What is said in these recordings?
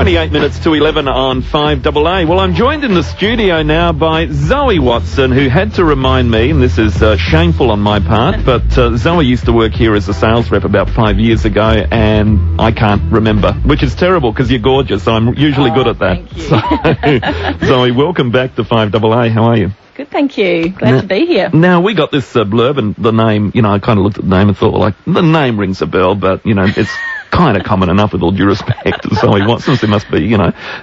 28 minutes to 11 on 5AA. Well, I'm joined in the studio now by Zoe Watson, who had to remind me, and this is shameful on my part, but Zoe used to work here as a sales rep about 5 years ago, and I can't remember, which is terrible because you're gorgeous, so I'm usually good at that. Thank you. So, Zoe, welcome back to 5AA. How are you? Good, thank you. Glad to be here. Now, we got this blurb, and the name, I kind of looked at the name and thought, well, like, the name rings a bell, but, it's kind of common enough with all due respect to Zoe Watson. There must be,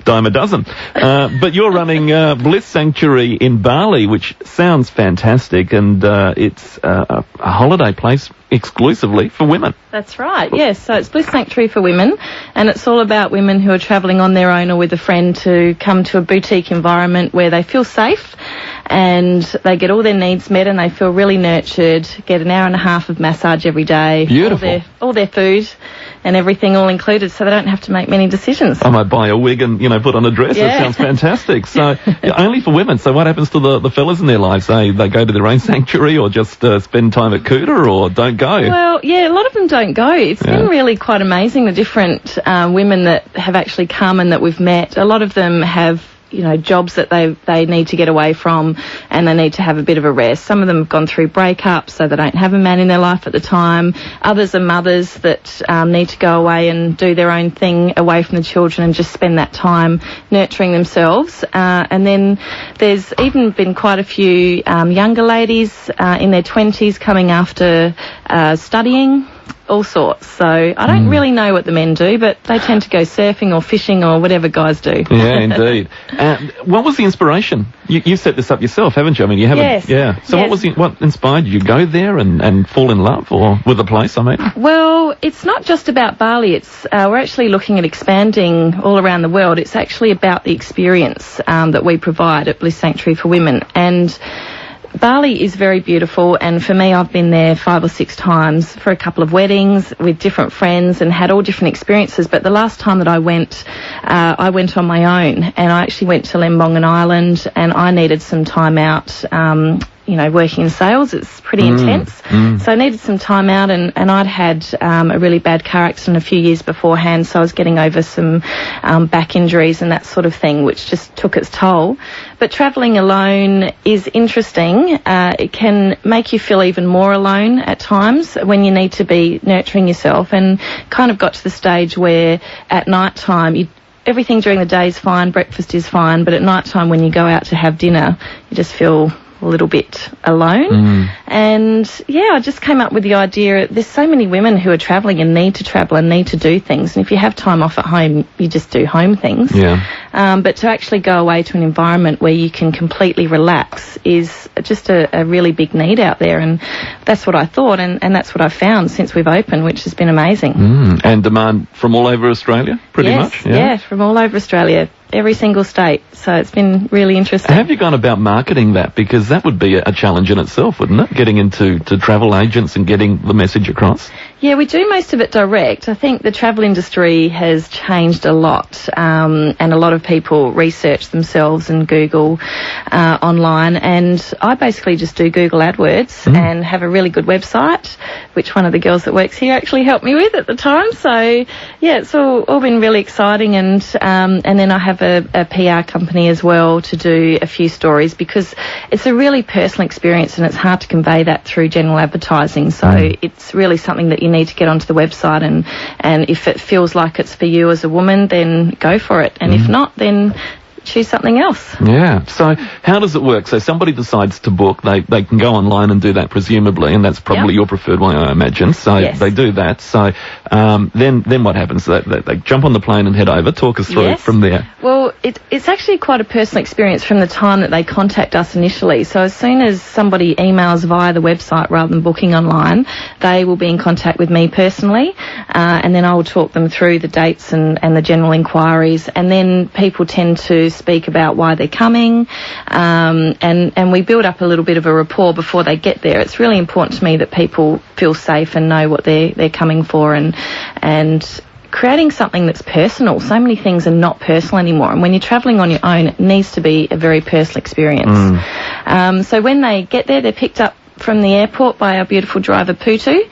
dime a dozen. But you're running Bliss Sanctuary in Bali, which sounds fantastic, and it's a holiday place exclusively for women. That's right, yes. So it's Bliss Sanctuary for women, and it's all about women who are travelling on their own or with a friend to come to a boutique environment where they feel safe and they get all their needs met and they feel really nurtured, get an hour and a half of massage every day. Beautiful. All their food and everything all included, so they don't have to make many decisions. I might buy a wig and, put on a dress. Yeah. That sounds fantastic. So, only for women. So what happens to the fellas in their lives? They go to their own sanctuary or just spend time at Kuta or don't go? Well, yeah, a lot of them don't go. It's been really quite amazing, the different women that have actually come and that we've met. A lot of them have jobs that they need to get away from and they need to have a bit of a rest. Some of them have gone through breakups, so they don't have a man in their life at the time. Others are mothers that need to go away and do their own thing away from the children and just spend that time nurturing themselves. And then there's even been quite a few younger ladies in their 20s coming after studying, all sorts. So I don't really know what the men do, but they tend to go surfing or fishing or whatever guys do. Yeah, indeed. What was the inspiration? You set this up yourself, haven't you? I mean, you haven't. Yes. Yeah. So yes. what inspired you to go there and fall in love or with the place? I mean. Well, it's not just about Bali. It's we're actually looking at expanding all around the world. It's actually about the experience that we provide at Bliss Sanctuary for Women. And Bali is very beautiful, and for me, I've been there 5 or 6 times for a couple of weddings with different friends and had all different experiences. But the last time that I went on my own, and I actually went to Lembongan Island, and I needed some time out. Working in sales, it's pretty intense. So I needed some time out, and I'd had a really bad car accident a few years beforehand, so I was getting over some back injuries and that sort of thing, which just took its toll. But travelling alone is interesting. It can make you feel even more alone at times when you need to be nurturing yourself, and kind of got to the stage where at night time everything during the day is fine, breakfast is fine, but at night time when you go out to have dinner, you just feel a little bit alone. And I just came up with the idea, there's so many women who are travelling and need to travel and need to do things, and if you have time off at home, you just do home things. But to actually go away to an environment where you can completely relax is just a really big need out there, and that's what I thought, and that's what I've found since we've opened, which has been amazing. And demand from all over Australia, pretty much? Yeah, from all over Australia. Every single state, so it's been really interesting. Have you gone about marketing that? Because that would be a challenge in itself, wouldn't it? Getting into travel agents and getting the message across? Yeah, we do most of it direct. I think the travel industry has changed a lot, and a lot of people research themselves and Google online, and I basically just do Google AdWords and have a really good website, which one of the girls that works here actually helped me with at the time. So, yeah, it's all been really exciting, and then I have a PR company as well to do a few stories, because it's a really personal experience and it's hard to convey that through general advertising. So it's really something that you need to get onto the website, and if it feels like it's for you as a woman, then go for it, and if not, then choose something else. Yeah. So how does it work? So somebody decides to book, they can go online and do that presumably, and that's probably your preferred way, I imagine. So they do that. So then what happens? They jump on the plane and head over. Talk us through from there. Well, it's actually quite a personal experience from the time that they contact us initially. So as soon as somebody emails via the website rather than booking online, they will be in contact with me personally, and then I will talk them through the dates and the general inquiries, and then people tend to speak about why they're coming, and we build up a little bit of a rapport before they get there. It's really important to me that people feel safe and know what they're coming for, and creating something that's personal. So many things are not personal anymore, and when you're travelling on your own, it needs to be a very personal experience. So when they get there, they're picked up from the airport by our beautiful driver Putu,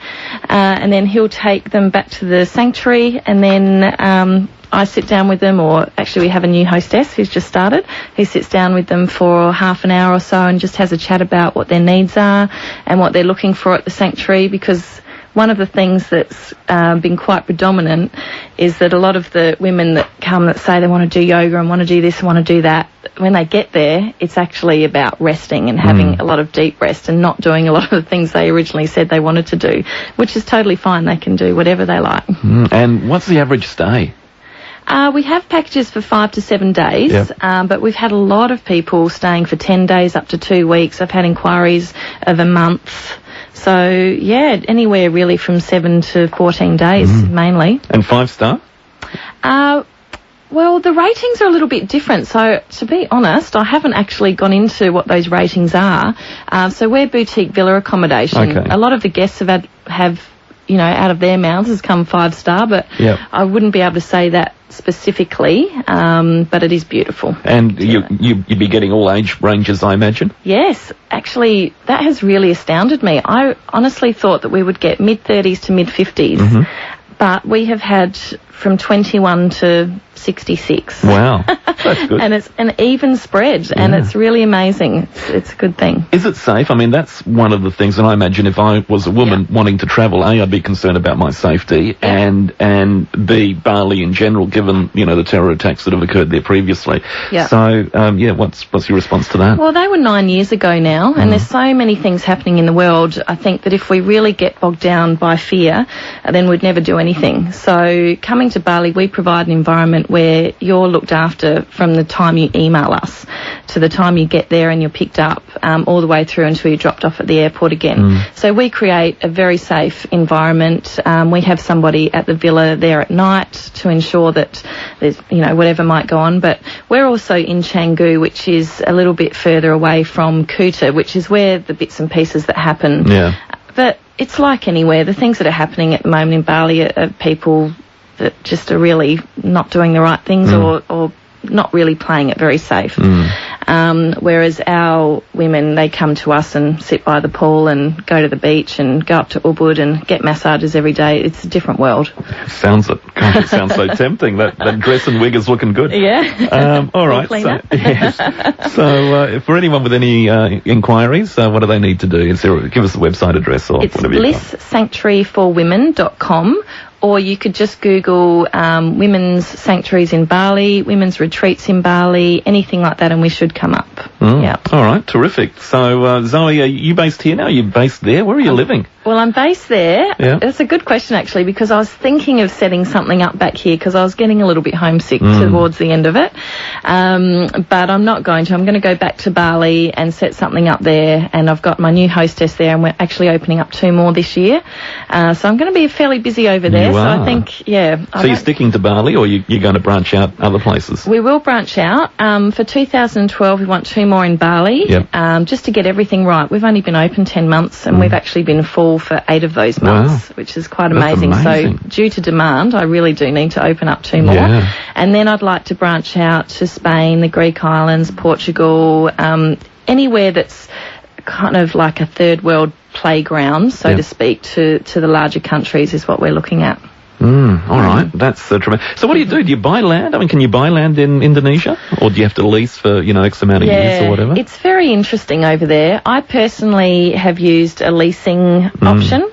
and then he'll take them back to the sanctuary, and then I sit down with them, or actually we have a new hostess who's just started, who sits down with them for half an hour or so and just has a chat about what their needs are and what they're looking for at the sanctuary, because one of the things that's been quite predominant is that a lot of the women that come that say they want to do yoga and want to do this and want to do that, when they get there, it's actually about resting and having a lot of deep rest and not doing a lot of the things they originally said they wanted to do, which is totally fine. They can do whatever they like. And what's the average stay? We have packages for 5 to 7 days, but we've had a lot of people staying for 10 days up to 2 weeks. I've had inquiries of a month. So, yeah, anywhere really from 7 to 14 days, mainly. And 5-star? Well, the ratings are a little bit different. So, to be honest, I haven't actually gone into what those ratings are. So we're boutique villa accommodation. Okay. A lot of the guests have you know, out of their mouths has come 5-star, but I wouldn't be able to say that specifically, but it is beautiful. And you'd be getting all age ranges, I imagine? Yes, actually, that has really astounded me. I honestly thought that we would get mid-30s to mid-50s, but we have had from 21 to 66. Wow, that's good. And it's an even spread, and it's really amazing. It's a good thing. Is it safe? I mean, that's one of the things, and I imagine if I was a woman wanting to travel, A, I'd be concerned about my safety, and B, Bali in general, given, you know, the terror attacks that have occurred there previously. So, what's your response to that? Well, they were 9 years ago now, and there's so many things happening in the world. I think that if we really get bogged down by fear, then we'd never do anything. So coming to Bali, we provide an environment where you're looked after from the time you email us to the time you get there and you're picked up, all the way through until you're dropped off at the airport again. So we create a very safe environment. We have somebody at the villa there at night to ensure that there's, you know, whatever might go on. But we're also in Canggu, which is a little bit further away from Kuta, which is where the bits and pieces that happen. But it's like anywhere. The things that are happening at the moment in Bali are people that just are really not doing the right things or not really playing it very safe. Whereas our women, they come to us and sit by the pool and go to the beach and go up to Ubud and get massages every day. It's a different world. Sounds so tempting. That dress and wig is looking good. All right. So for anyone with any inquiries, what do they need to do? Give us the website address or whatever you got. It's blisssanctuaryforwomen.com. Or you could just Google women's sanctuaries in Bali, women's retreats in Bali, anything like that, and we should come up. All right, terrific. So, Zoe, are you based here now? Are you based there? Where are you living? Well, I'm based there. That's a good question, actually, because I was thinking of setting something up back here because I was getting a little bit homesick towards the end of it. But I'm not going to. I'm going to go back to Bali and set something up there, and I've got my new hostess there, and we're actually opening up 2 more this year. So I'm going to be fairly busy over there. You are. So I think, So you're sticking to Bali, or you're going to branch out other places? We will branch out. For 2012, we want 2 more in Bali, just to get everything right. We've only been open 10 months, and we've actually been full for 8 of those months, which is quite amazing. So due to demand, I really do need to open up 2 more. And then I'd like to branch out to Spain, the Greek islands, Portugal, anywhere that's kind of like a third world playground, so to speak, to the larger countries is what we're looking at. All right, that's tremendous. So what do? Do you buy land? I mean, can you buy land in Indonesia, or do you have to lease for, you know, X amount of years or whatever? It's very interesting over there. I personally have used a leasing option,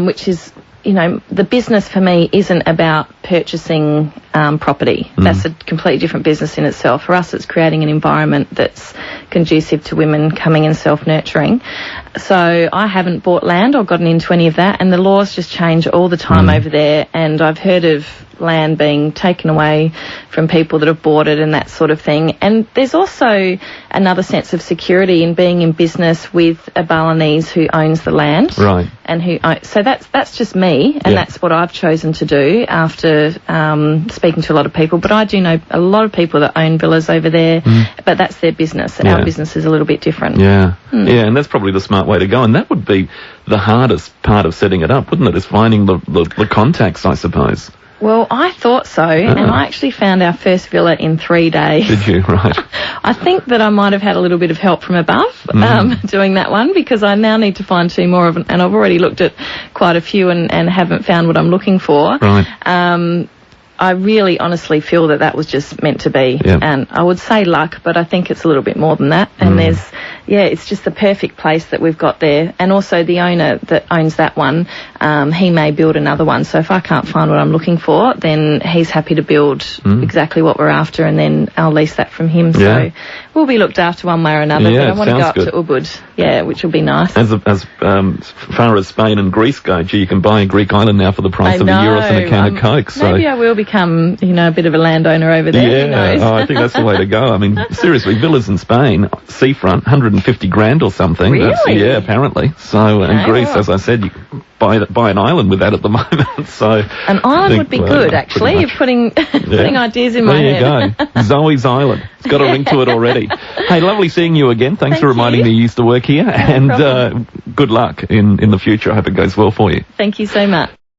which is, you know, the business for me isn't about purchasing property. That's a completely different business in itself. For us, it's creating an environment that's conducive to women coming and self-nurturing. So I haven't bought land or gotten into any of that, and the laws just change all the time over there, and I've heard of land being taken away from people that have bought it and that sort of thing. And there's also another sense of security in being in business with a Balinese who owns the land. And so that's just me, and that's what I've chosen to do after speaking to a lot of people. But I do know a lot of people that own villas over there, but that's their business. Our business is a little bit different. And that's probably the smart way to go, and that would be the hardest part of setting it up, wouldn't it? Is finding the contacts, I suppose. Well, I thought so, and I actually found our first villa in 3 days. Did you? Right. I think that I might have had a little bit of help from above doing that one, because I now need to find 2 more of them, and I've already looked at quite a few and haven't found what I'm looking for. I really honestly feel that was just meant to be. Yeah. And I would say luck, but I think it's a little bit more than that. And it's just the perfect place that we've got there. And also the owner that owns that one, he may build another one. So if I can't find what I'm looking for, then he's happy to build exactly what we're after, and then I'll lease that from him. So we'll be looked after one way or another. Yeah, but I want to go up good. to Ubud, which will be nice. As far as Spain and Greece go, you can buy a Greek island now for the price of a Euros and a can of Coke. So maybe I will become, a bit of a landowner over there. Who knows? I think that's the way to go. I mean, seriously, villas in Spain, seafront, 150 grand or something. Really? Apparently. So, in Greece, as I said, you can buy an island with that at the moment. So an island would be good, actually. You're putting ideas in my head. There you go. Zoe's Island. It's got a ring to it already. Hey, lovely seeing you again. Thanks for reminding me you used to work here. No problem. Good luck in the future. I hope it goes well for you. Thank you so much.